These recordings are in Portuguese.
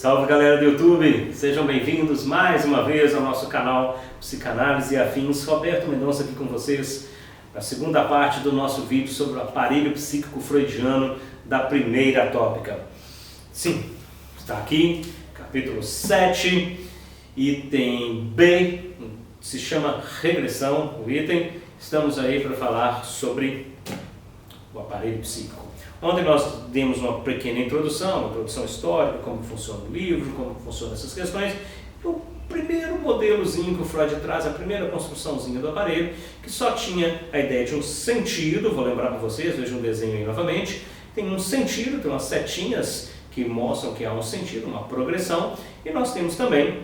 Salve galera do YouTube, sejam bem-vindos mais uma vez ao nosso canal Psicanálise e Afins. Roberto Mendonça aqui com vocês na segunda parte do nosso vídeo sobre o aparelho psíquico freudiano da primeira tópica. Sim, está aqui, capítulo 7, item B, se chama regressão, o item. Estamos aí para falar sobre o aparelho psíquico. Ontem nós demos uma pequena introdução, uma introdução histórica, como funciona o livro, como funcionam essas questões. O primeiro modelozinho que o Freud traz, a primeira construçãozinha do aparelho, que só tinha a ideia de um sentido, vou lembrar para vocês, vejam o desenho aí novamente, tem um sentido, tem umas setinhas que mostram que há um sentido, uma progressão, e nós temos também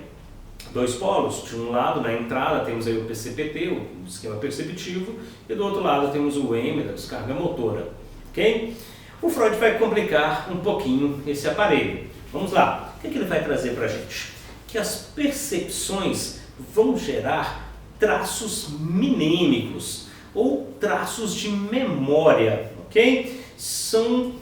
dois polos. De um lado, na entrada, temos aí o PCPT, o esquema perceptivo, e do outro lado temos o M, da descarga motora, ok? O Freud vai complicar um pouquinho esse aparelho. Vamos lá, o que ele vai trazer para a gente? Que as percepções vão gerar traços mnemênicos ou traços de memória, ok? São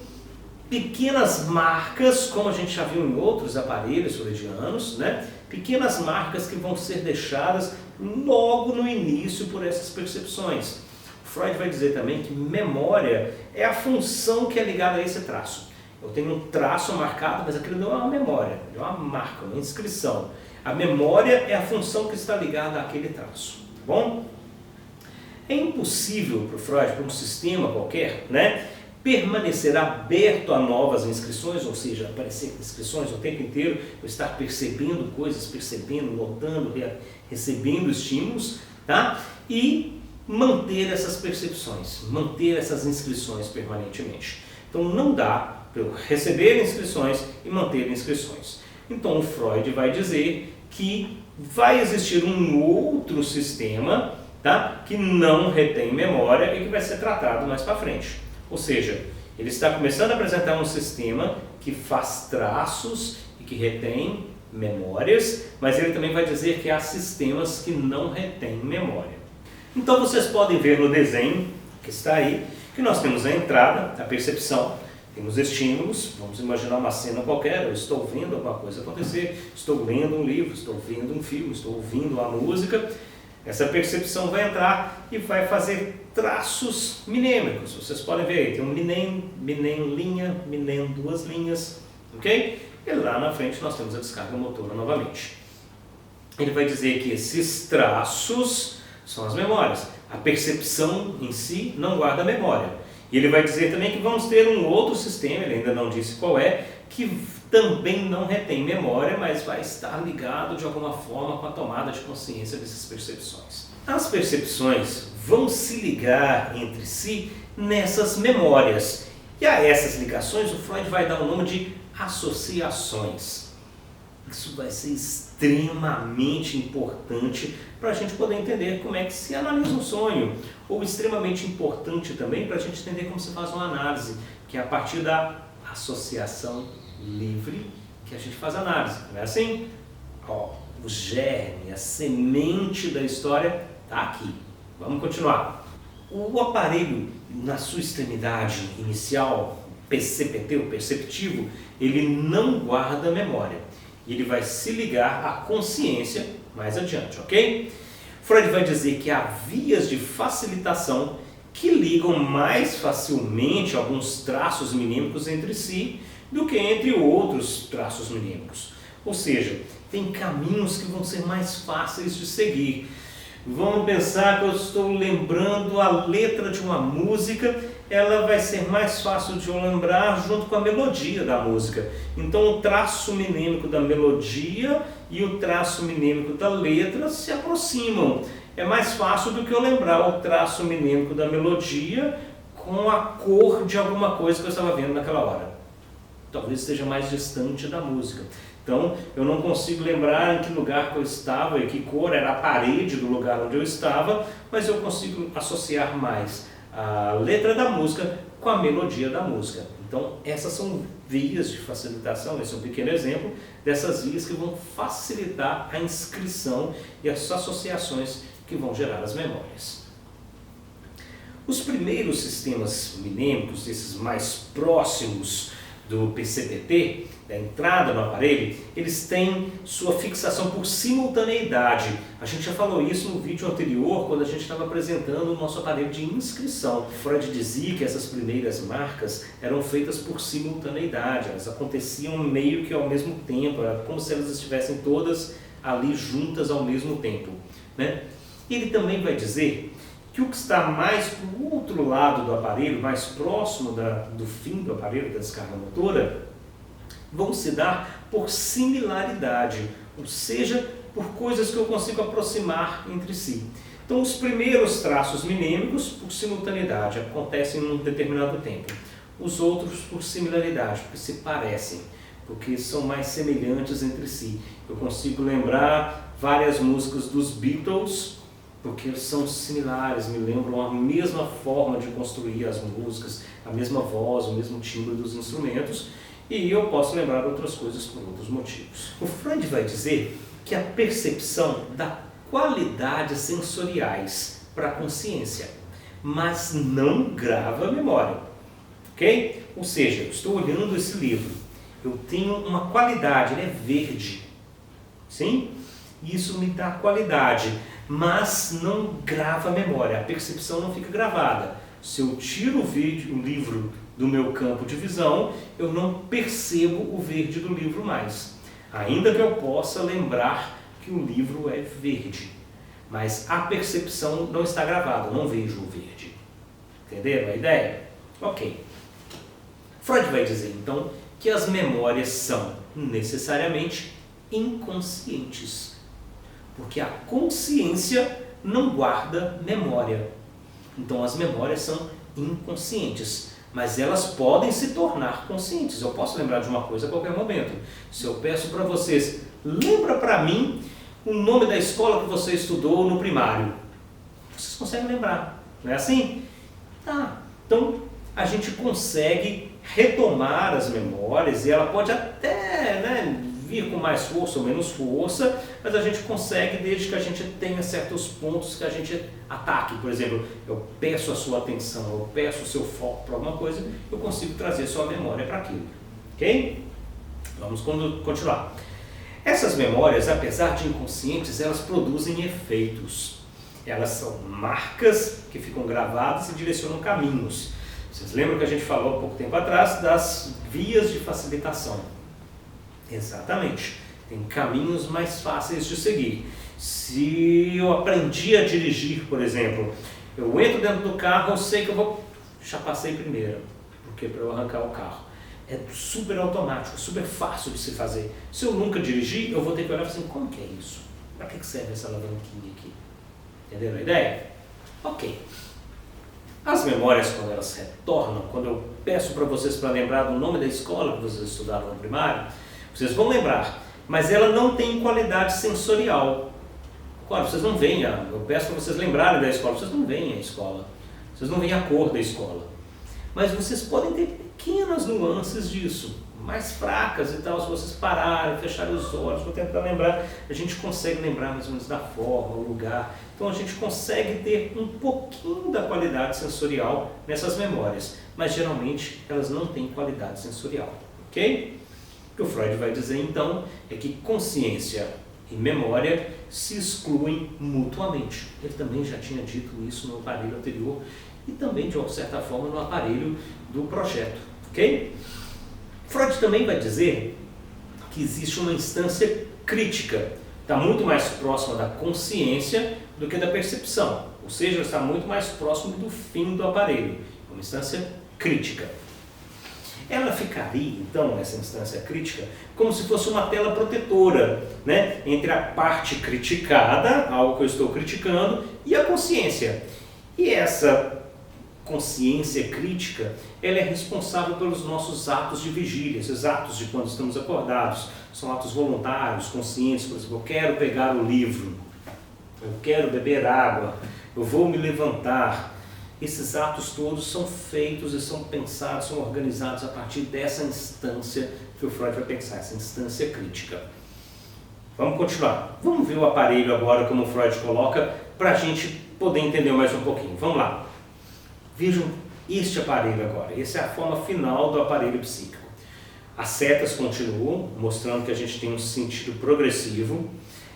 pequenas marcas, como a gente já viu em outros aparelhos freudianos, né? Pequenas marcas que vão ser deixadas logo no início por essas percepções. Freud vai dizer também que memória é a função que é ligada a esse traço. Eu tenho um traço marcado, mas aquilo não é uma memória, é uma marca, uma inscrição. A memória é a função que está ligada àquele traço, tá bom? É impossível para o Freud, para um sistema qualquer, né, permanecer aberto a novas inscrições, ou seja, aparecer inscrições o tempo inteiro, eu estar percebendo coisas, notando, recebendo estímulos, tá? E manter essas percepções, manter essas inscrições permanentemente. Então não dá para eu receber inscrições e manter inscrições. Então o Freud vai dizer que vai existir um outro sistema, tá, que não retém memória e que vai ser tratado mais para frente. Ou seja, ele está começando a apresentar um sistema que faz traços e que retém memórias, mas ele também vai dizer que há sistemas que não retêm memória. Então vocês podem ver no desenho que está aí, que nós temos a entrada, a percepção, temos estímulos, vamos imaginar uma cena qualquer, eu estou vendo alguma coisa acontecer, estou lendo um livro, estou vendo um filme, estou ouvindo uma música, essa percepção vai entrar e vai fazer traços mnemênicos, vocês podem ver aí, tem um mnem linha, mnem duas linhas, ok? E lá na frente nós temos a descarga motora novamente. Ele vai dizer que esses traços são as memórias. A percepção em si não guarda memória. E ele vai dizer também que vamos ter um outro sistema, ele ainda não disse qual é, que também não retém memória, mas vai estar ligado de alguma forma com a tomada de consciência dessas percepções. As percepções vão se ligar entre si nessas memórias. E a essas ligações o Freud vai dar o nome de associações. Isso vai ser extremamente importante para a gente poder entender como é que se analisa um sonho, ou extremamente importante também para a gente entender como se faz uma análise, que é a partir da associação livre que a gente faz análise, não é assim? Ó, o germe, a semente da história está aqui. Vamos continuar. O aparelho, na sua extremidade inicial, PCPT, o perceptivo, ele não guarda memória. E ele vai se ligar à consciência mais adiante, ok? Freud vai dizer que há vias de facilitação que ligam mais facilmente alguns traços mnemênicos entre si do que entre outros traços mnemênicos. Ou seja, tem caminhos que vão ser mais fáceis de seguir. Vamos pensar que eu estou lembrando a letra de uma música, ela vai ser mais fácil de eu lembrar junto com a melodia da música. Então o traço mnemênico da melodia e o traço mnemênico da letra se aproximam. É mais fácil do que eu lembrar o traço mnemênico da melodia com a cor de alguma coisa que eu estava vendo naquela hora. Talvez esteja mais distante da música. Então eu não consigo lembrar em que lugar que eu estava e que cor era a parede do lugar onde eu estava, mas eu consigo associar mais a letra da música com a melodia da música. Então essas são vias de facilitação, esse é um pequeno exemplo dessas vias que vão facilitar a inscrição e as associações que vão gerar as memórias. Os primeiros sistemas mnemênicos, esses mais próximos do PCPT, da entrada no aparelho, eles têm sua fixação por simultaneidade. A gente já falou isso no vídeo anterior, quando a gente estava apresentando o nosso aparelho de inscrição. Freud dizia que essas primeiras marcas eram feitas por simultaneidade, elas aconteciam meio que ao mesmo tempo, era como se elas estivessem todas ali juntas ao mesmo tempo, né? Ele também vai dizer que o que está mais para o outro lado do aparelho, mais próximo do fim do aparelho, da descarga motora, vão se dar por similaridade, ou seja, por coisas que eu consigo aproximar entre si. Então, os primeiros traços minêmicos, por simultaneidade, acontecem em um determinado tempo. Os outros, por similaridade, porque se parecem, porque são mais semelhantes entre si. Eu consigo lembrar várias músicas dos Beatles, porque são similares, me lembram a mesma forma de construir as músicas, a mesma voz, o mesmo timbre dos instrumentos, e eu posso lembrar outras coisas por outros motivos. O Freud vai dizer que a percepção dá qualidades sensoriais para a consciência, mas não grava a memória, ok? Ou seja, eu estou olhando esse livro, eu tenho uma qualidade, ele é verde, sim? Isso me dá qualidade, mas não grava a memória, a percepção não fica gravada. Se eu tiro o livro do meu campo de visão, eu não percebo o verde do livro mais. Ainda que eu possa lembrar que o livro é verde, mas a percepção não está gravada, eu não vejo o verde. Entenderam a ideia? Ok. Freud vai dizer então que as memórias são necessariamente inconscientes, porque a consciência não guarda memória. Então as memórias são inconscientes, mas elas podem se tornar conscientes. Eu posso lembrar de uma coisa a qualquer momento. Se eu peço para vocês, lembra para mim o nome da escola que você estudou no primário. Vocês conseguem lembrar, não é assim? Tá. Então a gente consegue retomar as memórias e ela pode até, vir com mais força ou menos força, mas a gente consegue desde que a gente tenha certos pontos que a gente ataque. Por exemplo, eu peço a sua atenção, eu peço o seu foco para alguma coisa, eu consigo trazer sua memória para aquilo. Ok? Vamos continuar. Essas memórias, apesar de inconscientes, elas produzem efeitos. Elas são marcas que ficam gravadas e direcionam caminhos. Vocês lembram que a gente falou há pouco tempo atrás das vias de facilitação? Exatamente. Tem caminhos mais fáceis de seguir. Se eu aprendi a dirigir, por exemplo, eu entro dentro do carro, eu sei que já passei primeiro, porque para eu arrancar o carro. É super automático, super fácil de se fazer. Se eu nunca dirigir, eu vou ter que olhar e falar assim, como que é isso? Para que serve essa alavanquinha aqui? Entenderam a ideia? Ok. As memórias, quando elas retornam, quando eu peço para vocês para lembrar do nome da escola que vocês estudaram no primário, vocês vão lembrar, mas ela não tem qualidade sensorial. Claro, vocês não veem, eu peço para vocês lembrarem da escola, vocês não veem a escola, vocês não veem a cor da escola. Mas vocês podem ter pequenas nuances disso, mais fracas e tal, se vocês pararem, fecharem os olhos, vou tentar lembrar, a gente consegue lembrar mais ou menos da forma, o lugar. Então a gente consegue ter um pouquinho da qualidade sensorial nessas memórias, mas geralmente elas não têm qualidade sensorial, ok? O que o Freud vai dizer então é que consciência e memória se excluem mutuamente. Ele também já tinha dito isso no aparelho anterior e também, de uma certa forma, no aparelho do projeto, ok? Freud também vai dizer que existe uma instância crítica, está muito mais próxima da consciência do que da percepção, ou seja, está muito mais próximo do fim do aparelho, uma instância crítica. Ela ficaria, então, essa instância crítica, como se fosse uma tela protetora, entre a parte criticada, algo que eu estou criticando, e a consciência. E essa consciência crítica, ela é responsável pelos nossos atos de vigília, esses atos de quando estamos acordados, são atos voluntários, conscientes, por exemplo, eu quero pegar o livro, eu quero beber água, eu vou me levantar. Esses atos todos são feitos e são pensados, são organizados a partir dessa instância que o Freud vai pensar, essa instância crítica. Vamos continuar. Vamos ver o aparelho agora, como o Freud coloca, para a gente poder entender mais um pouquinho. Vamos lá. Vejam este aparelho agora. Essa é a forma final do aparelho psíquico. As setas continuam, mostrando que a gente tem um sentido progressivo.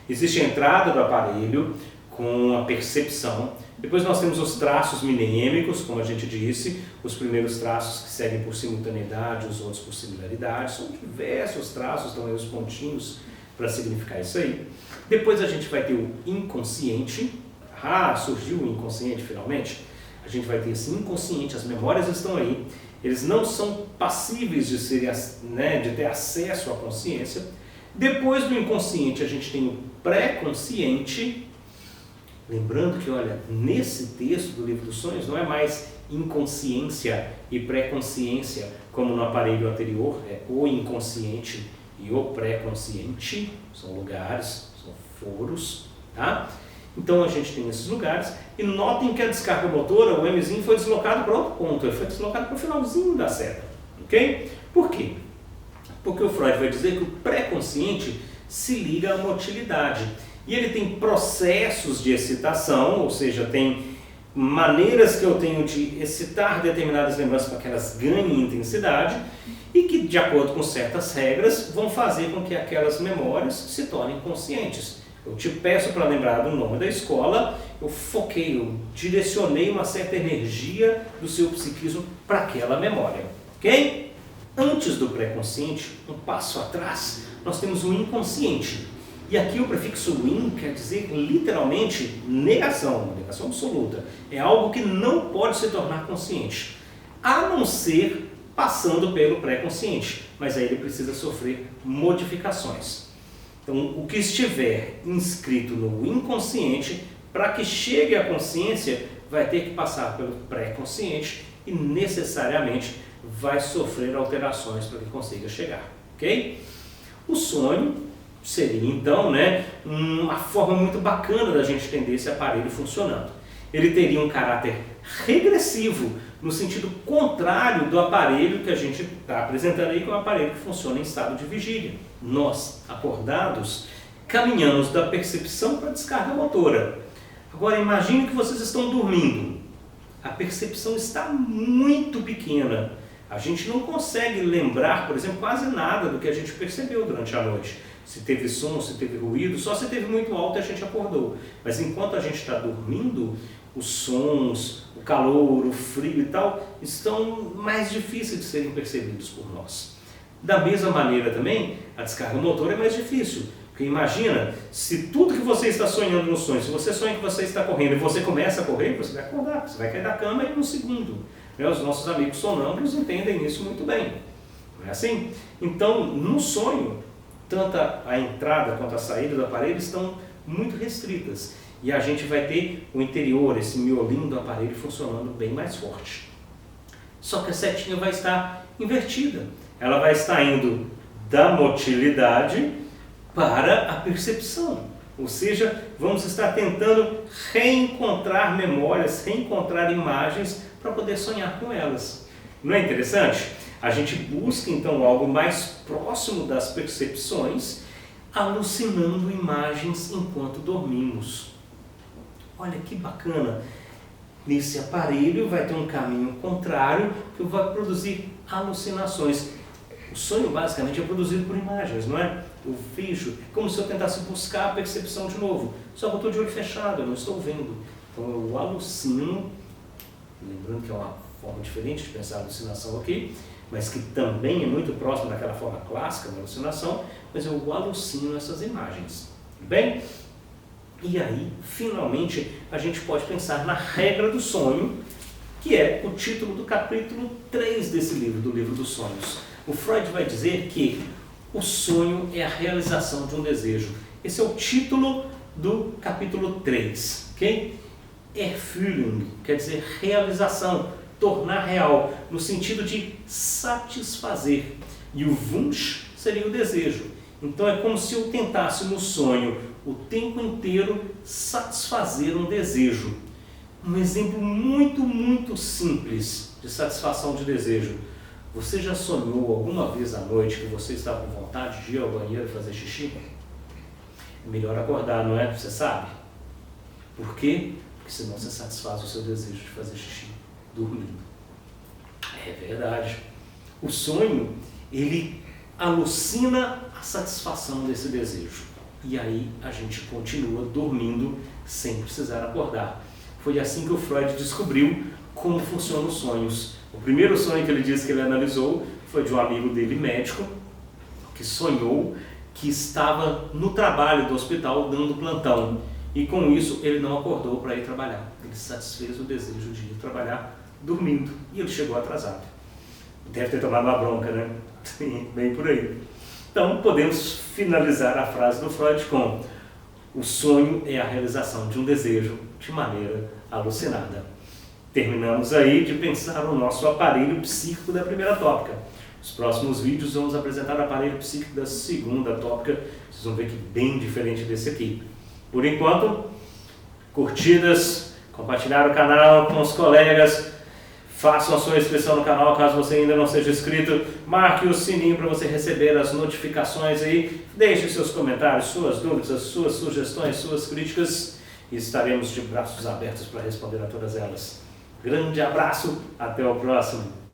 Existe a entrada do aparelho com a percepção. Depois nós temos os traços mnemêmicos, como a gente disse, os primeiros traços que seguem por simultaneidade, os outros por similaridade. São diversos traços, estão aí os pontinhos para significar isso aí. Depois a gente vai ter o inconsciente. Surgiu o inconsciente finalmente. A gente vai ter esse inconsciente, as memórias estão aí. Eles não são passíveis de ter acesso à consciência. Depois do inconsciente a gente tem o pré-consciente. Lembrando que, olha, nesse texto do Livro dos Sonhos não é mais inconsciência e pré-consciência como no aparelho anterior, é o inconsciente e o pré-consciente, são lugares, são foros, tá? Então a gente tem esses lugares, e notem que a descarga motora, o Mzinho, foi deslocado para outro ponto, ele foi deslocado para o finalzinho da seta, ok? Por quê? Porque o Freud vai dizer que o pré-consciente se liga à motilidade, e ele tem processos de excitação, ou seja, tem maneiras que eu tenho de excitar determinadas lembranças para que elas ganhem intensidade, e que, de acordo com certas regras, vão fazer com que aquelas memórias se tornem conscientes. Eu te peço para lembrar do nome da escola, eu foquei, eu direcionei uma certa energia do seu psiquismo para aquela memória, ok? Antes do pré-consciente, um passo atrás, nós temos o inconsciente. E aqui o prefixo in quer dizer literalmente negação, negação absoluta. É algo que não pode se tornar consciente, a não ser passando pelo pré-consciente, mas aí ele precisa sofrer modificações. Então, o que estiver inscrito no inconsciente, para que chegue à consciência, vai ter que passar pelo pré-consciente e necessariamente vai sofrer alterações para que consiga chegar, ok? O sonho seria então, uma forma muito bacana da gente entender esse aparelho funcionando. Ele teria um caráter regressivo, no sentido contrário do aparelho que a gente está apresentando aí, que é um aparelho que funciona em estado de vigília. Nós, acordados, caminhamos da percepção para a descarga motora. Agora imagine que vocês estão dormindo. A percepção está muito pequena. A gente não consegue lembrar, por exemplo, quase nada do que a gente percebeu durante a noite. Se teve som, se teve ruído, só se teve muito alto e a gente acordou. Mas enquanto a gente está dormindo, os sons, o calor, o frio e tal, estão mais difíceis de serem percebidos por nós. Da mesma maneira também, a descarga motora é mais difícil. Porque imagina, se tudo que você está sonhando no sonho, se você sonha que você está correndo e você começa a correr, você vai acordar, você vai cair da cama em um segundo. Os nossos amigos sonâmbulos entendem isso muito bem. Não é assim? Então, no sonho, tanto a entrada quanto a saída do aparelho estão muito restritas. E a gente vai ter o interior, esse miolinho do aparelho funcionando bem mais forte. Só que a setinha vai estar invertida. Ela vai estar indo da motilidade para a percepção. Ou seja, vamos estar tentando reencontrar memórias, reencontrar imagens para poder sonhar com elas. Não é interessante? A gente busca então algo mais próximo das percepções, alucinando imagens enquanto dormimos. Olha que bacana! Nesse aparelho vai ter um caminho contrário que vai produzir alucinações. O sonho basicamente é produzido por imagens, não é? Eu vejo, é como se eu tentasse buscar a percepção de novo, só que eu estou de olho fechado, eu não estou vendo. Então eu alucino, lembrando que é uma forma diferente de pensar a alucinação aqui, mas que também é muito próxima daquela forma clássica da alucinação, mas eu alucino essas imagens. Bem? E aí, finalmente, a gente pode pensar na regra do sonho, que é o título do capítulo 3 desse livro, do Livro dos Sonhos. O Freud vai dizer que o sonho é a realização de um desejo. Esse é o título do capítulo 3, ok? Erfüllung, quer dizer realização, tornar real, no sentido de satisfazer. E o Wunsch seria o desejo. Então é como se eu tentasse no sonho o tempo inteiro satisfazer um desejo. Um exemplo muito, muito simples de satisfação de desejo. Você já sonhou alguma vez à noite que você estava com vontade de ir ao banheiro fazer xixi? É melhor acordar, não é? Você sabe? Por quê? Porque senão você satisfaz o seu desejo de fazer xixi dormindo. É verdade. O sonho, ele alucina a satisfação desse desejo. E aí a gente continua dormindo sem precisar acordar. Foi assim que o Freud descobriu como funcionam os sonhos. O primeiro sonho que ele disse que ele analisou foi de um amigo dele, médico, que sonhou que estava no trabalho do hospital dando plantão. E com isso ele não acordou para ir trabalhar. Ele satisfez o desejo de ir trabalhar dormindo. E ele chegou atrasado. Deve ter tomado uma bronca, né? Sim, bem por aí. Então podemos finalizar a frase do Freud com: o sonho é a realização de um desejo de maneira alucinada. Terminamos aí de pensar no nosso aparelho psíquico da primeira tópica. Nos próximos vídeos vamos apresentar o aparelho psíquico da segunda tópica. Vocês vão ver que é bem diferente desse aqui. Por enquanto, curtidas, compartilhar o canal com os colegas, façam a sua inscrição no canal caso você ainda não seja inscrito, marque o sininho para você receber as notificações aí, deixe seus comentários, suas dúvidas, suas sugestões, suas críticas e estaremos de braços abertos para responder a todas elas. Grande abraço, até o próximo!